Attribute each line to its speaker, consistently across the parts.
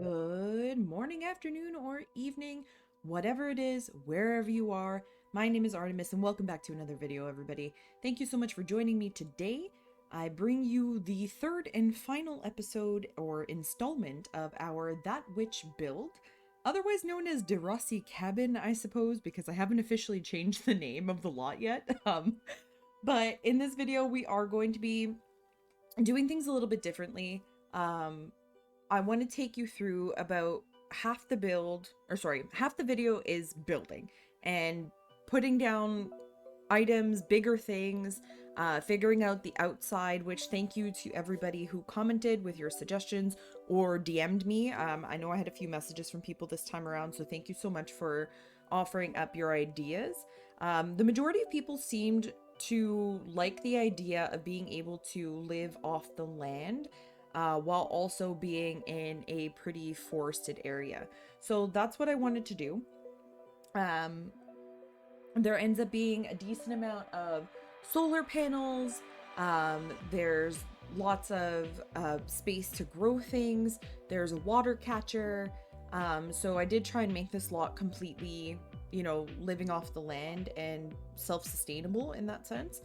Speaker 1: Good morning, afternoon, or evening, whatever it is, wherever you are. My name is Artemis, and welcome back to another video, everybody. Thank you so much for joining me today. I bring you the third and final episode or installment of our That Witch build, otherwise known as Derossi Cabin, I suppose, because I haven't officially changed the name of the lot yet. But in this video, we are going to be doing things a little bit differently. I want to take you through about half the build, or sorry, half the video is building and putting down items, bigger things, figuring out the outside, which thank you to everybody who commented with your suggestions or DM'd me. I know I had a few messages from people this time around, so thank you so much for offering up your ideas. The majority of people seemed to like the idea of being able to live off the land while also being in a pretty forested area. So that's what I wanted to do. There ends up being a decent amount of solar panels. There's lots of space to grow things. There's a water catcher. So I did try and make this lot completely, living off the land and self-sustainable in that sense.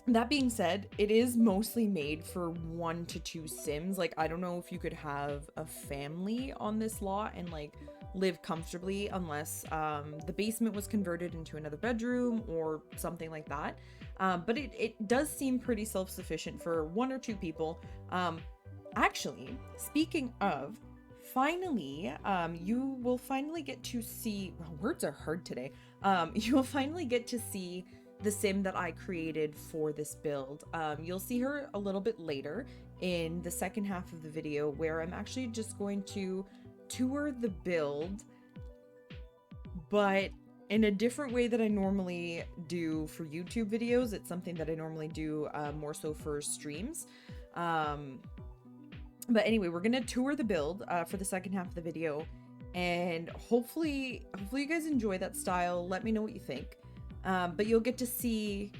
Speaker 1: That being said, it is mostly made for 1 to 2 Sims. Like, I don't know if you could have a family on this lot and like live comfortably unless the basement was converted into another bedroom or something like that. But it does seem pretty self-sufficient for 1 or 2 people. Actually, speaking of, finally, you will finally get to see, well, words are hard today. You will finally get to see the sim that I created for this build. You'll see her a little bit later in the second half of the video, where I'm actually just going to tour the build, but in a different way that I normally do for YouTube videos. It's something that I normally do more so for streams. But anyway, we're gonna tour the build for the second half of the video, and hopefully you guys enjoy that style. Let me know what you think. But you'll get to see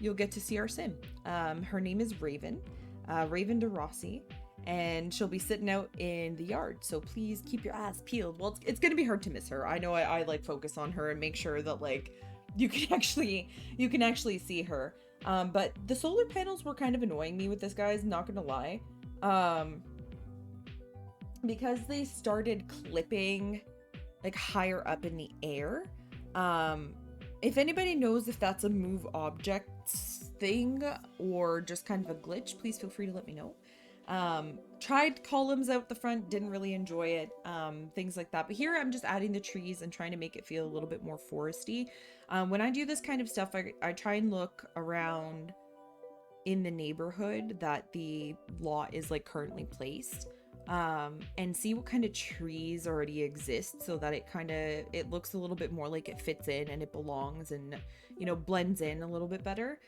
Speaker 1: our sim. Her name is Raven DeRossi, and she'll be sitting out in the yard. So please keep your eyes peeled. Well, it's gonna be hard to miss her. I know I like focus on her and make sure that like you can actually see her. But the solar panels were kind of annoying me with this, guys, not gonna lie. Because they started clipping like higher up in the air. If anybody knows if that's a move objects thing or just kind of a glitch, please feel free to let me know. Tried columns out the front, didn't really enjoy it, things like that. But here I'm just adding the trees and trying to make it feel a little bit more foresty. When I do this kind of stuff, I try and look around in the neighborhood that the lot is like currently placed. And see what kind of trees already exist, so that it looks a little bit more like it fits in and it belongs and, blends in a little bit better.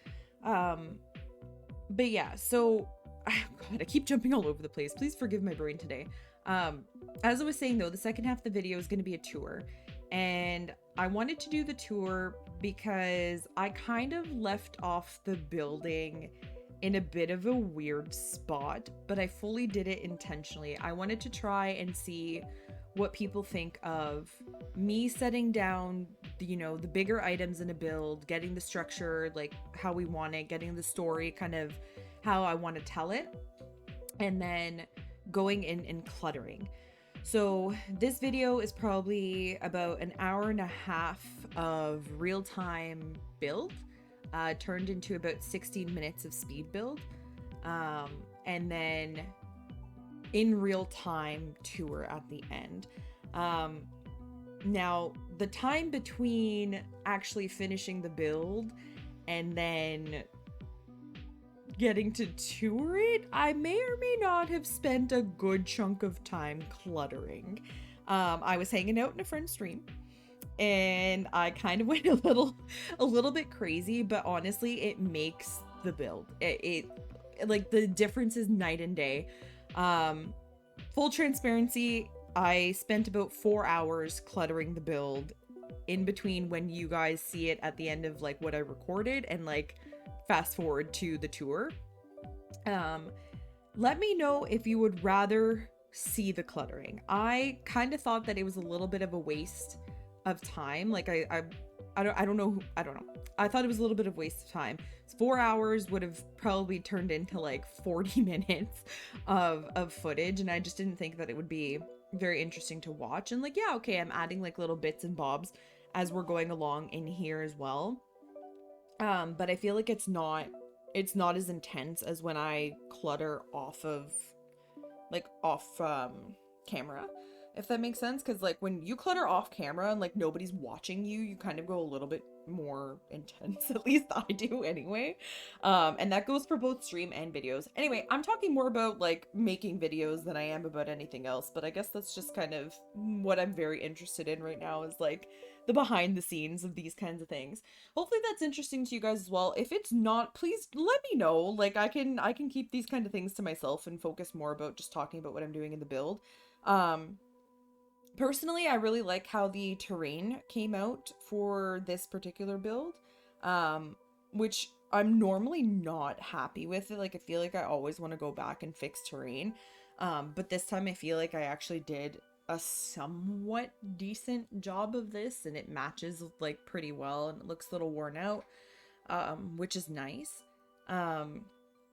Speaker 1: But yeah, so, God, I keep jumping all over the place. Please forgive my brain today. As I was saying though, the second half of the video is going to be a tour, and I wanted to do the tour because I kind of left off the building in a bit of a weird spot, but I fully did it intentionally. I wanted to try and see what people think of me setting down, the bigger items in a build, getting the structure like how we want it, getting the story kind of how I want to tell it, and then going in and cluttering. So this video is probably about an hour and a half of real-time build. Turned into about 16 minutes of speed build, and then in real time tour at the end. Now the time between actually finishing the build and then getting to tour it, I may or may not have spent a good chunk of time cluttering. I was hanging out in a friend's stream, and I kind of went a little bit crazy, but honestly, it makes the build. It like, the difference is night and day. Full transparency, I spent about 4 hours cluttering the build in between when you guys see it at the end of like what I recorded and like fast forward to the tour. Um, Let me know if you would rather see the cluttering. I kind of thought that it was a little bit of a waste of time. Like I don't know. I don't know. I thought it was a little bit of waste of time. 4 hours would have probably turned into like 40 minutes of footage, and I just didn't think that it would be very interesting to watch. And like, yeah, okay, I'm adding like little bits and bobs as we're going along in here as well. But I feel like it's not as intense as when I clutter off of like off camera, if that makes sense. Because like when you clutter off camera and like nobody's watching you, you kind of go a little bit more intense. At least I do anyway. And that goes for both stream and videos. Anyway, I'm talking more about like making videos than I am about anything else, but I guess that's just kind of what I'm very interested in right now, is like the behind the scenes of these kinds of things. Hopefully that's interesting to you guys as well. If it's not, please let me know. Like I can keep these kind of things to myself and focus more about just talking about what I'm doing in the build. Um Personally, I really like how the terrain came out for this particular build. Um which I'm normally not happy with it. Like I feel like I always want to go back and fix terrain. But this time I feel like I actually did a somewhat decent job of this, and it matches like pretty well, and it looks a little worn out, which is nice. Um,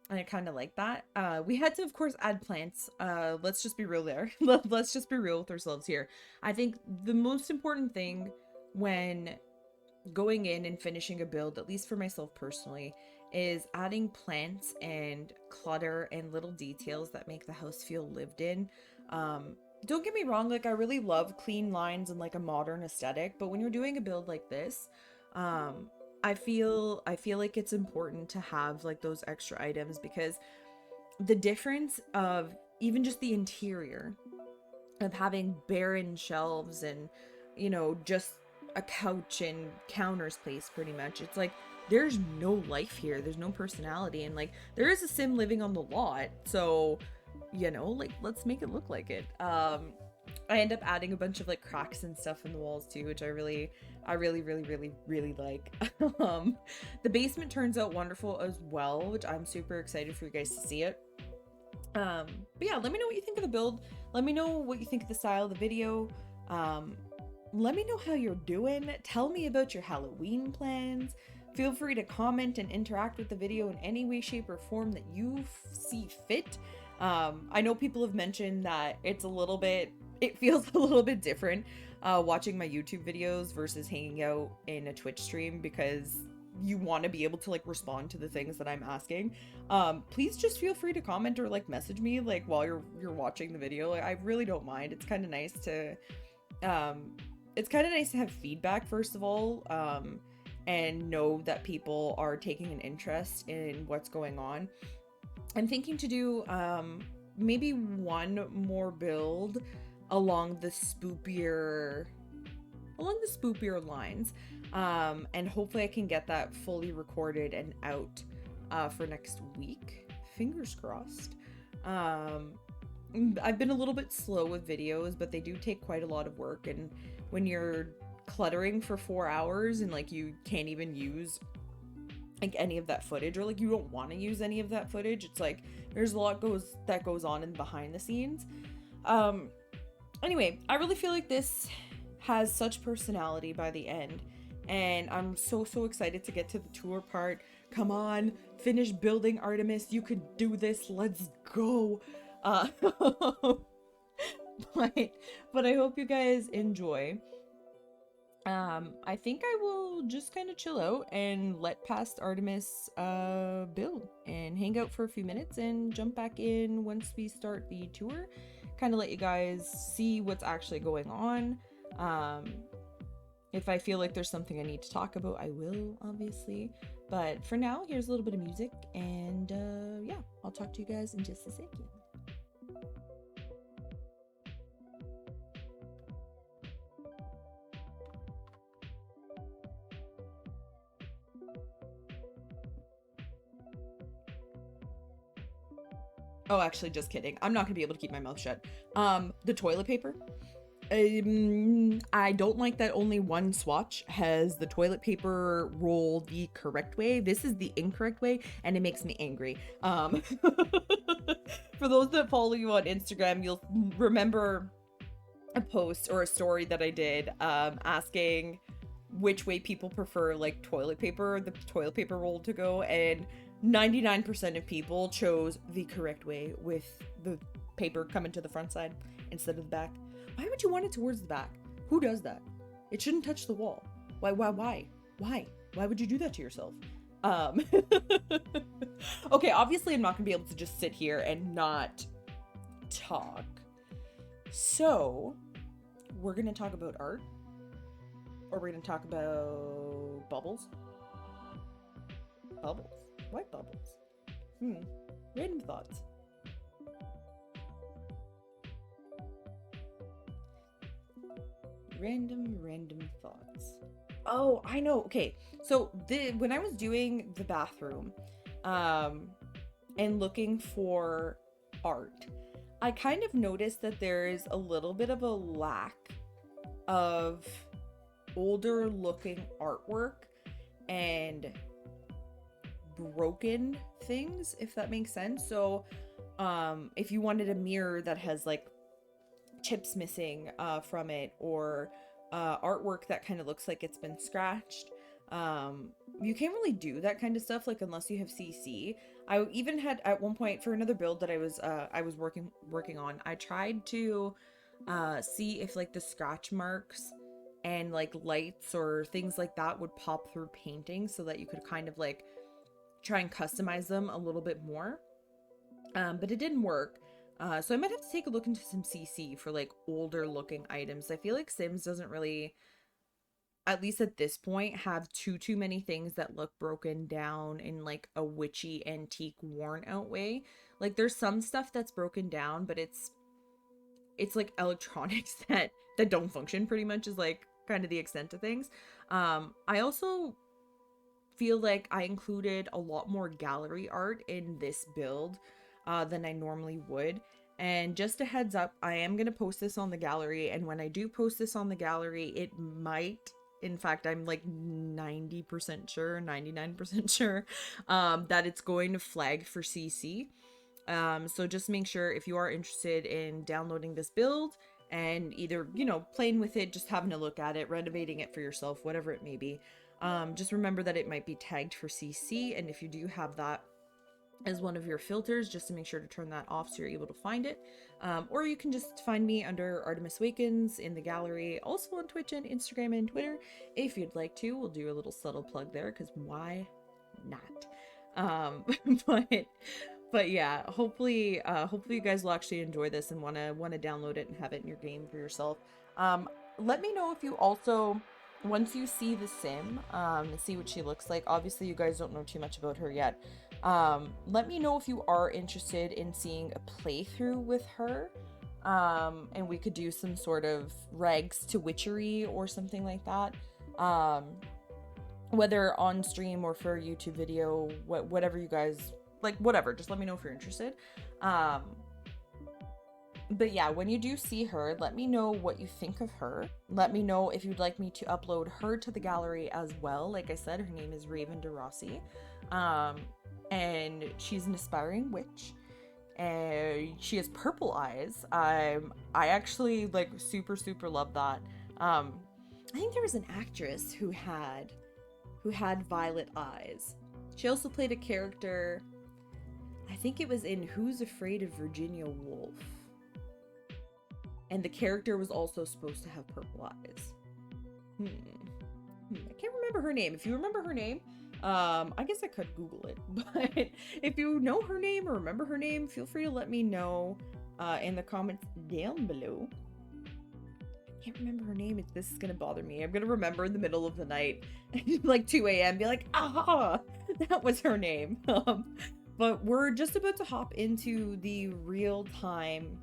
Speaker 1: and I kind of like that. We had to, of course, add plants. Let's just be real there. Let's just be real with ourselves here. I think the most important thing when going in and finishing a build, at least for myself personally, is adding plants and clutter and little details that make the house feel lived in. Don't get me wrong, like I really love clean lines and like a modern aesthetic, but when you're doing a build like this, um, I feel like it's important to have like those extra items, because the difference of even just the interior of having barren shelves and, just a couch and counters placed pretty much. It's like there's no life here. There's no personality. And like there is a sim living on the lot. So, like let's make it look like it. I end up adding a bunch of like cracks and stuff in the walls too, which I really like. um the basement turns out wonderful as well, which I'm super excited for you guys to see it. But yeah, let me know what you think of the build. Let me know what you think of the style of the video. Um, Let me know how you're doing. Tell me about your Halloween plans. Feel free to comment and interact with the video in any way, shape, or form that you see fit. I know people have mentioned that it feels a little bit different watching my YouTube videos versus hanging out in a Twitch stream, because you want to be able to like respond to the things that I'm asking. Please just feel free to comment or like message me like while you're watching the video. Like, I really don't mind. It's kind of nice to have feedback, first of all, and know that people are taking an interest in what's going on. I'm thinking to do maybe one more build along the spoopier lines, and hopefully I can get that fully recorded and out for next week. Fingers crossed. I've been a little bit slow with videos, but they do take quite a lot of work, and when you're cluttering for 4 hours and like you can't even use like any of that footage, or like you don't want to use any of that footage, it's like there's a lot that goes on in behind the scenes. Anyway, I really feel like this has such personality by the end, and I'm so excited to get to the tour part. Come on, finish building, Artemis. You could do this. Let's go. But I hope you guys enjoy. I think I will just kind of chill out and let past Artemis build and hang out for a few minutes and jump back in once we start the tour. Kind of let you guys see what's actually going on. If I feel like there's something I need to talk about, I will, obviously. But for now, here's a little bit of music, and yeah, I'll talk to you guys in just a second. Oh, actually, just kidding. I'm not gonna be able to keep my mouth shut. The toilet paper. I don't like that only one swatch has the toilet paper roll the correct way. This is the incorrect way, and it makes me angry. For those that follow you on Instagram, you'll remember a post or a story that I did asking which way people prefer like the toilet paper roll to go, and 99% of people chose the correct way with the paper coming to the front side instead of the back. Why would you want it towards the back? Who does that? It shouldn't touch the wall. Why would you do that to yourself? Okay, obviously I'm not gonna be able to just sit here and not talk. So, we're gonna talk about art? Or we're gonna talk about bubbles? Bubbles? Why bubbles? Random thoughts. Random thoughts. Oh, I know. Okay. So when I was doing the bathroom, and looking for art, I kind of noticed that there is a little bit of a lack of older looking artwork and broken things, if that makes sense. So, if you wanted a mirror that has like chips missing from it, or artwork that kind of looks like it's been scratched, you can't really do that kind of stuff like unless you have CC. I even had at one point for another build that I was working on, I tried to see if like the scratch marks and like lights or things like that would pop through painting so that you could kind of like try and customize them a little bit more, but it didn't work. So I might have to take a look into some CC for like older looking items. I feel like Sims doesn't really, at least at this point, have too many things that look broken down in like a witchy, antique, worn out way. Like there's some stuff that's broken down, but it's like electronics that don't function, pretty much, is like kind of the extent of things. I also feel like I included a lot more gallery art in this build than I normally would. And just a heads up, I am going to post this on the gallery, and when I do post this on the gallery, it might, in fact, I'm like 90% sure, 99% sure, that it's going to flag for CC. So just make sure, if you are interested in downloading this build and either, you know, playing with it, just having a look at it, renovating it for yourself, whatever it may be, just remember that it might be tagged for CC, and if you do have that as one of your filters, just to make sure to turn that off so you're able to find it. Or you can just find me under ArtemisAwakens in the gallery, also on Twitch and Instagram and Twitter if you'd like to. We'll do a little subtle plug there, because why not? But yeah, hopefully you guys will actually enjoy this and want to download it and have it in your game for yourself. Let me know if you also, once you see the sim, see what she looks like. Obviously you guys don't know too much about her yet. Let me know if you are interested in seeing a playthrough with her, and we could do some sort of rags to witchery or something like that, whether on stream or for a YouTube video, whatever you guys like, whatever, just let me know if you're interested. But yeah, when you do see her, let me know what you think of her. Let me know if you'd like me to upload her to the gallery as well. Like I said, her name is Raven DeRossi. And she's an aspiring witch, and she has purple eyes. I actually like super love that. I think there was an actress who had violet eyes. She also played a character, I think it was in Who's Afraid of Virginia Woolf, and the character was also supposed to have purple eyes. I can't remember her name. If you remember her name, I guess I could Google it, but if you know her name or remember her name, feel free to let me know in the comments down below. I can't remember her name. This is gonna bother me. I'm gonna remember in the middle of the night, like 2 a.m. be like, ah, that was her name. But we're just about to hop into the real-time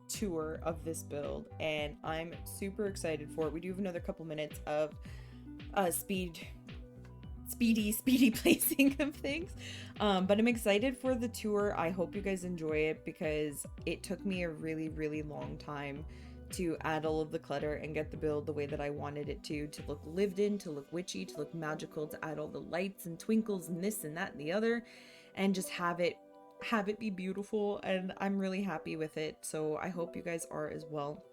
Speaker 1: tour of this build, and I'm super excited for it. We do have another couple minutes of speedy placing of things, but I'm excited for the tour. I hope you guys enjoy it, because it took me a really long time to add all of the clutter and get the build the way that I wanted it to look lived in, to look witchy, to look magical, to add all the lights and twinkles and this and that and the other, and just have it be beautiful. And I'm really happy with it, so I hope you guys are as well.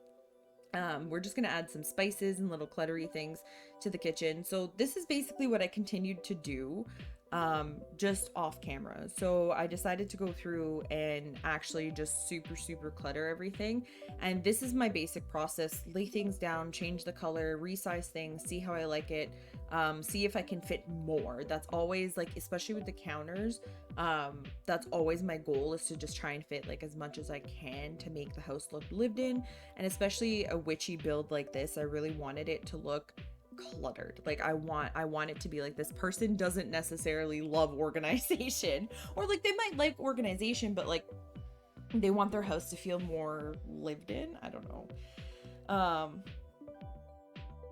Speaker 1: We're just gonna add some spices and little cluttery things to the kitchen. So this is basically what I continued to do, just off camera. So I decided to go through and actually just super clutter everything. And this is my basic process: lay things down, change the color, resize things, see how I like it, see if I can fit more. That's always, like, especially with the counters, that's always my goal, is to just try and fit like as much as I can to make the house look lived in. And especially a witchy build like this, I really wanted it to look cluttered. Like, I want it to be like, this person doesn't necessarily love organization, or like they might like organization, but like they want their house to feel more lived in. I don't know.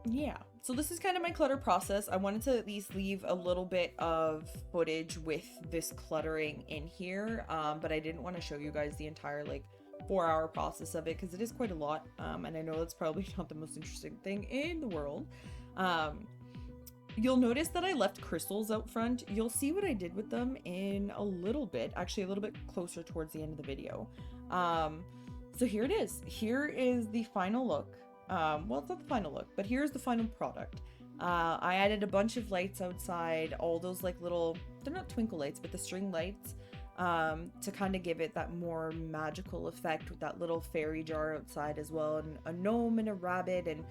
Speaker 1: Yeah, so this is kind of my clutter process. I wanted to at least leave a little bit of footage with this cluttering in here, but I didn't want to show you guys the entire like 4-hour process of it, because it is quite a lot, and I know that's probably not the most interesting thing in the world. You'll notice that I left crystals out front. You'll see what I did with them in a little bit, actually a little bit closer towards the end of the video. So here it is. Here is the final look. Well, it's not the final look, but here's the final product. I added a bunch of lights outside, all those like little, they're not twinkle lights, but the string lights, to kind of give it that more magical effect, with that little fairy jar outside as well, and a gnome and a rabbit. And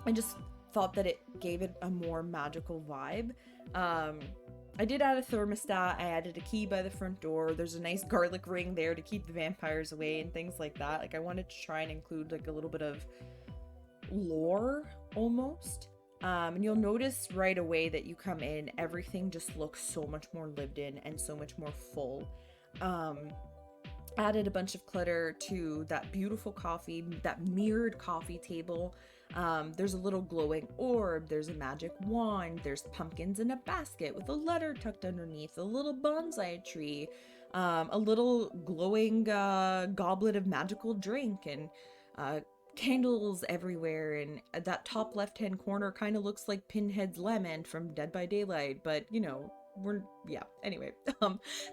Speaker 1: I just thought that it gave it a more magical vibe. I did add a thermostat. I added a key by the front door. There's a nice garlic ring there to keep the vampires away and things like that. Like, I wanted to try and include like a little bit of lore almost. And you'll notice right away that you come in, everything just looks so much more lived in and so much more full. Added a bunch of clutter to that beautiful coffee, that mirrored coffee table. There's a little glowing orb, there's a magic wand, there's pumpkins in a basket with a letter tucked underneath, a little bonsai tree, a little glowing goblet of magical drink, and candles everywhere. And that top left hand corner kind of looks like Pinhead's lament from Dead by Daylight, but you know, anyway.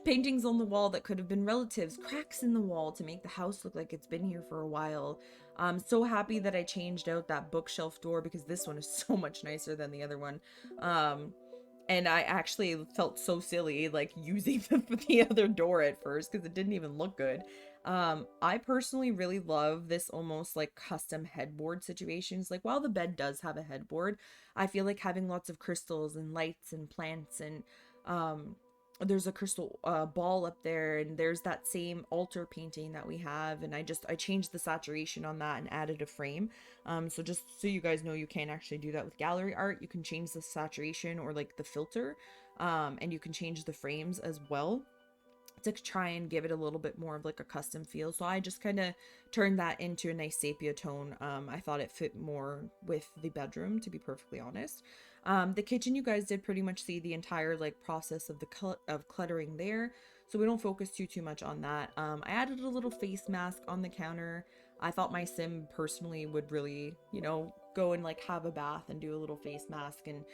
Speaker 1: Paintings on the wall that could have been relatives, cracks in the wall to make the house look like it's been here for a while. I'm so happy that I changed out that bookshelf door, because this one is so much nicer than the other one. And I actually felt so silly like using the other door at first, because it didn't even look good. I personally really love this almost like custom headboard situations. Like, while the bed does have a headboard, I feel like having lots of crystals and lights and plants, and there's a crystal ball up there, and there's that same altar painting that we have, and I changed the saturation on that and added a frame. So just so you guys know, you can actually do that with gallery art. You can change the saturation or like the filter, and you can change the frames as well to try and give it a little bit more of like a custom feel. So I just kind of turned that into a nice sepia tone. I thought it fit more with the bedroom, to be perfectly honest. The kitchen, you guys did pretty much see the entire like process of the cluttering there, so we don't focus too much on that. I added a little face mask on the counter. I thought my sim personally would really, you know, go and like have a bath and do a little face mask. And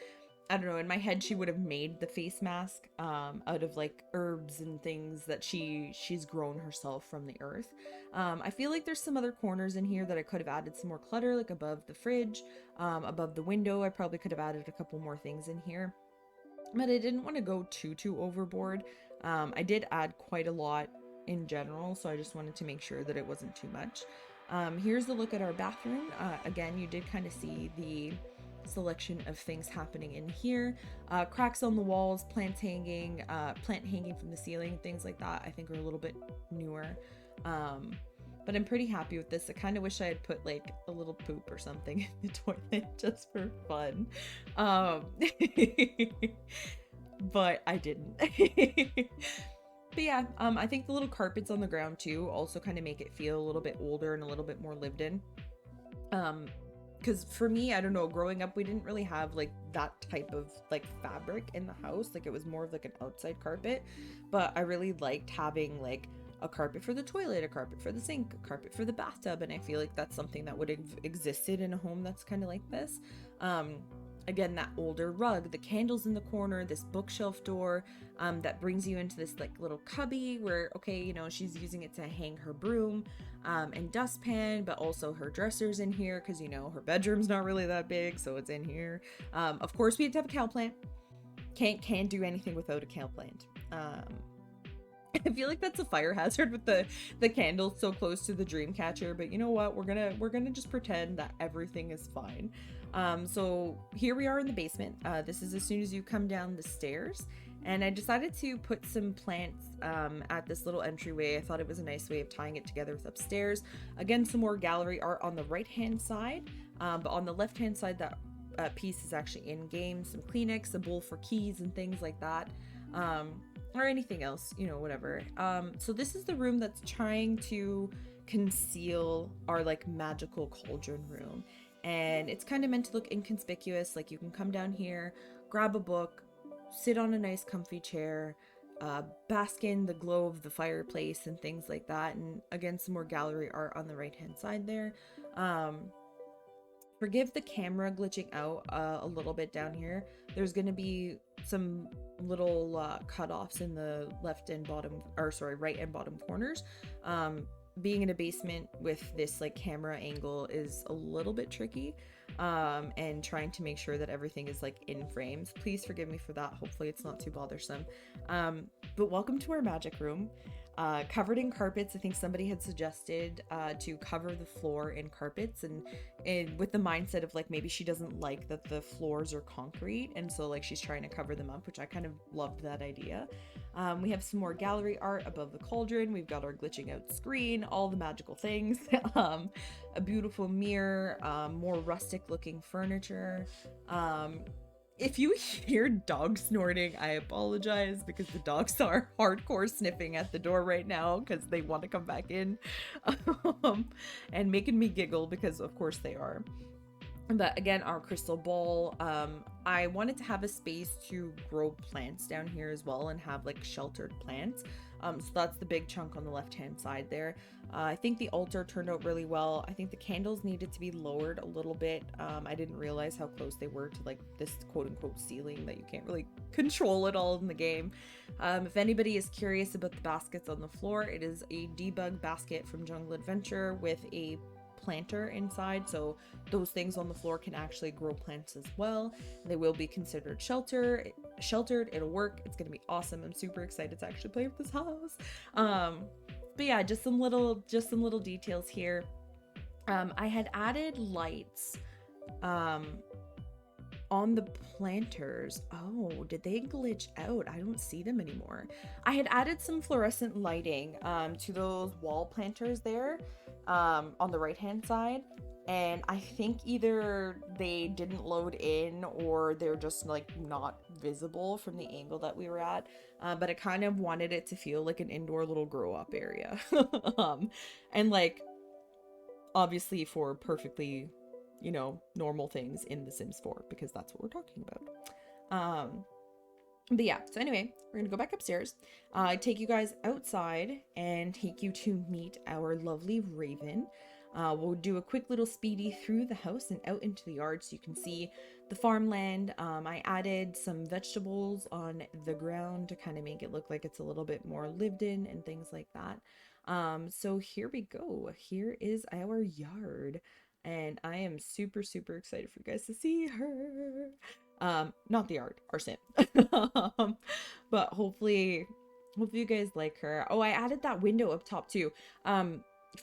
Speaker 1: I don't know, in my head she would have made the face mask out of like herbs and things that she's grown herself from the earth. I feel like there's some other corners in here that I could have added some more clutter, like above the fridge, above the window. I probably could have added a couple more things in here, but I didn't want to go too overboard. I did add quite a lot in general, so I just wanted to make sure that it wasn't too much. Here's the look at our bathroom. Again, you did kind of see the selection of things happening in here. Cracks on the walls, plant hanging from the ceiling, things like that I think are a little bit newer. But I'm pretty happy with this. I kind of wish I had put like a little poop or something in the toilet just for fun. But I didn't. But yeah, I think the little carpets on the ground too also kind of make it feel a little bit older and a little bit more lived in. Because for me, I don't know, growing up, we didn't really have like that type of like fabric in the house. Like, it was more of like an outside carpet, but I really liked having like a carpet for the toilet, a carpet for the sink, a carpet for the bathtub, and I feel like that's something that would have existed in a home that's kind of like this. Again, that older rug, the candles in the corner, this bookshelf door that brings you into this like little cubby where, okay, you know, she's using it to hang her broom and dustpan, but also her dresser's in here because, you know, her bedroom's not really that big, so it's in here. Of course, we have to have a cow plant. Can't do anything without a cow plant. I feel like that's a fire hazard with the candle so close to the dream catcher, but you know what? We're gonna just pretend that everything is fine. So here we are in the basement. This is as soon as you come down the stairs, and I decided to put some plants at this little entryway. I thought it was a nice way of tying it together with upstairs. Again, some more gallery art on the right hand side, but on the left hand side, that piece is actually in game. Some Kleenex, a bowl for keys and things like that. Or anything else, you know, whatever. So this is the room that's trying to conceal our like magical cauldron room, and it's kind of meant to look inconspicuous. Like you can come down here, grab a book, sit on a nice comfy chair, bask in the glow of the fireplace and things like that. And again, some more gallery art on the right hand side there. Forgive the camera glitching out a little bit down here. There's going to be some little cutoffs in the left and bottom, or sorry, right and bottom corners. Being in a basement with this like camera angle is a little bit tricky, and trying to make sure that everything is like in frames. Please forgive me for that. Hopefully it's not too bothersome. But welcome to our magic room. Covered in carpets. I think somebody had suggested to cover the floor in carpets, and with the mindset of like maybe she doesn't like that the floors are concrete, and so like she's trying to cover them up, which I kind of loved that idea. We have some more gallery art above the cauldron. We've got our glitching out screen, all the magical things, a beautiful mirror, more rustic looking furniture. If you hear dogs snorting, I apologize because the dogs are hardcore sniffing at the door right now because they want to come back in, and making me giggle because of course they are. But again, our crystal ball, I wanted to have a space to grow plants down here as well and have like sheltered plants. So that's the big chunk on the left hand side there. I think the altar turned out really well. I think the candles needed to be lowered a little bit. I didn't realize how close they were to like this quote unquote ceiling that you can't really control it all in the game. If anybody is curious about the baskets on the floor, it is a debug basket from Jungle Adventure with a planter inside, so those things on the floor can actually grow plants as well. They will be considered sheltered. It'll work. It's gonna be awesome. I'm super excited to actually play with this house. But yeah, just some little details here. I had added lights on the planters. Oh, did they glitch out? I don't see them anymore. I had added some fluorescent lighting to those wall planters there on the right hand side, and I think either they didn't load in or they're just like not visible from the angle that we were at, but I kind of wanted it to feel like an indoor little grow up area. And like obviously for perfectly, you know, normal things in The Sims 4, because that's what we're talking about. But yeah, so anyway, we're gonna go back upstairs, take you guys outside and take you to meet our lovely Raven. We'll do a quick little speedy through the house and out into the yard so you can see the farmland. I added some vegetables on the ground to kind of make it look like it's a little bit more lived in and things like that. So here we go. Here is our yard, and I am super excited for you guys to see her. Not the yard, our sim. But hopefully you guys like her. Oh, I added that window up top too.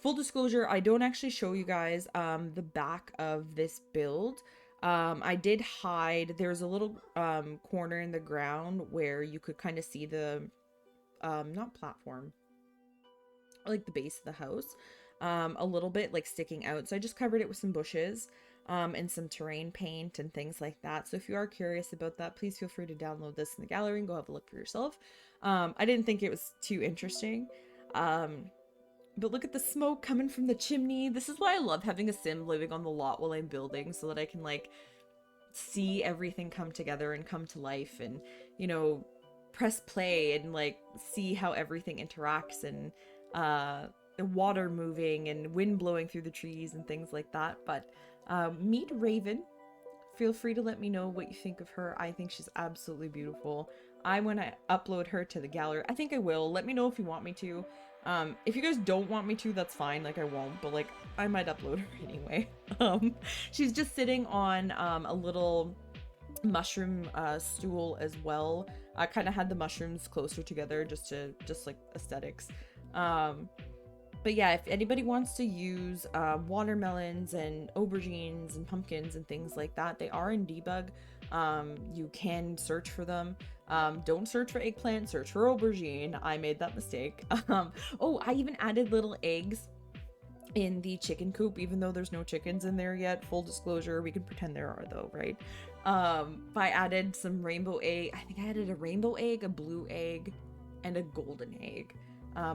Speaker 1: Full disclosure, I don't actually show you guys the back of this build. I did hide, there's a little corner in the ground where you could kind of see the not platform, like the base of the house, a little bit like sticking out, so I just covered it with some bushes and some terrain paint and things like that. So if you are curious about that, please feel free to download this in the gallery and go have a look for yourself. I didn't think it was too interesting, but look at the smoke coming from the chimney. This is why I love having a sim living on the lot while I'm building, so that I can like see everything come together and come to life, and you know, press play and like see how everything interacts. And water moving and wind blowing through the trees and things like that. But meet Raven. Feel free to let me know what you think of her. I think she's absolutely beautiful. I want to upload her to the gallery. I think I will. Let me know if you want me to. If you guys don't want me to, that's fine. Like, I won't, but like, I might upload her anyway. She's just sitting on a little mushroom stool as well. I kind of had the mushrooms closer together just like aesthetics. But yeah, if anybody wants to use watermelons and aubergines and pumpkins and things like that, they are in debug. You can search for them. Don't search for eggplant, search for aubergine. I made that mistake. Oh, I even added little eggs in the chicken coop, even though there's no chickens in there yet. Full disclosure, we can pretend there are though, right? I added some rainbow egg. I think I added a rainbow egg, a blue egg, and a golden egg,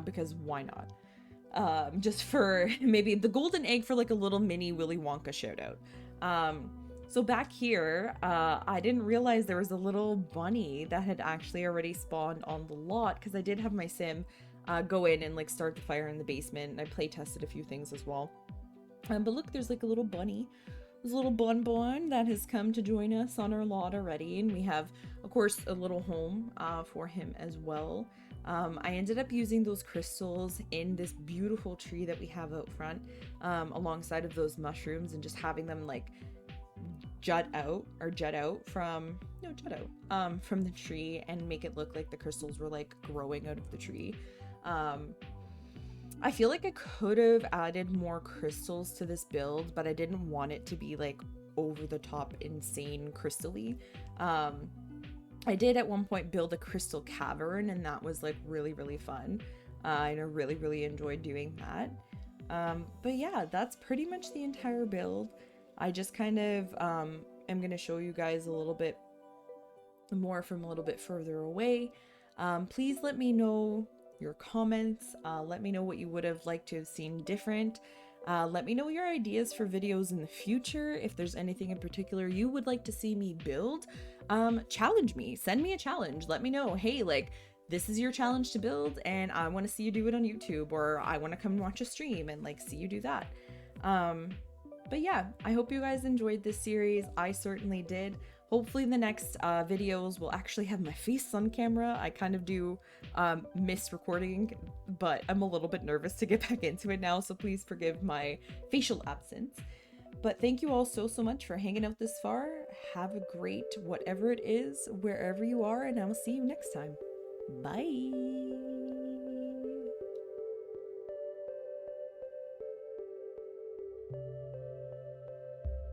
Speaker 1: because why not? Just for maybe the golden egg for like a little mini Willy Wonka shout out. So back here, I didn't realize there was a little bunny that had actually already spawned on the lot, because I did have my sim go in and like start the fire in the basement, and I play tested a few things as well. But look, there's like a little bunny. There's a little bonbon that has come to join us on our lot already, and we have, of course, a little home for him as well. I ended up using those crystals in this beautiful tree that we have out front, alongside of those mushrooms, and just having them like jut out from the tree and make it look like the crystals were like growing out of the tree. I feel like I could have added more crystals to this build, but I didn't want it to be like over the top insane crystally. I did at one point build a crystal cavern, and that was like really, really fun. I really enjoyed doing that. But yeah, that's pretty much the entire build. I just kind of am going to show you guys a little bit more from a little bit further away. Please let me know your comments. Let me know what you would have liked to have seen different. Let me know your ideas for videos in the future. If there's anything in particular you would like to see me build, challenge me. Send me a challenge. Let me know, hey, like, this is your challenge to build, and I want to see you do it on YouTube, or I want to come watch a stream and like see you do that. But yeah, I hope you guys enjoyed this series. I certainly did. Hopefully the next videos will actually have my face on camera. I kind of do miss recording, but I'm a little bit nervous to get back into it now, so please forgive my facial absence. But thank you all so much for hanging out this far. Have a great whatever it is, wherever you are, and I will see you next time. Bye!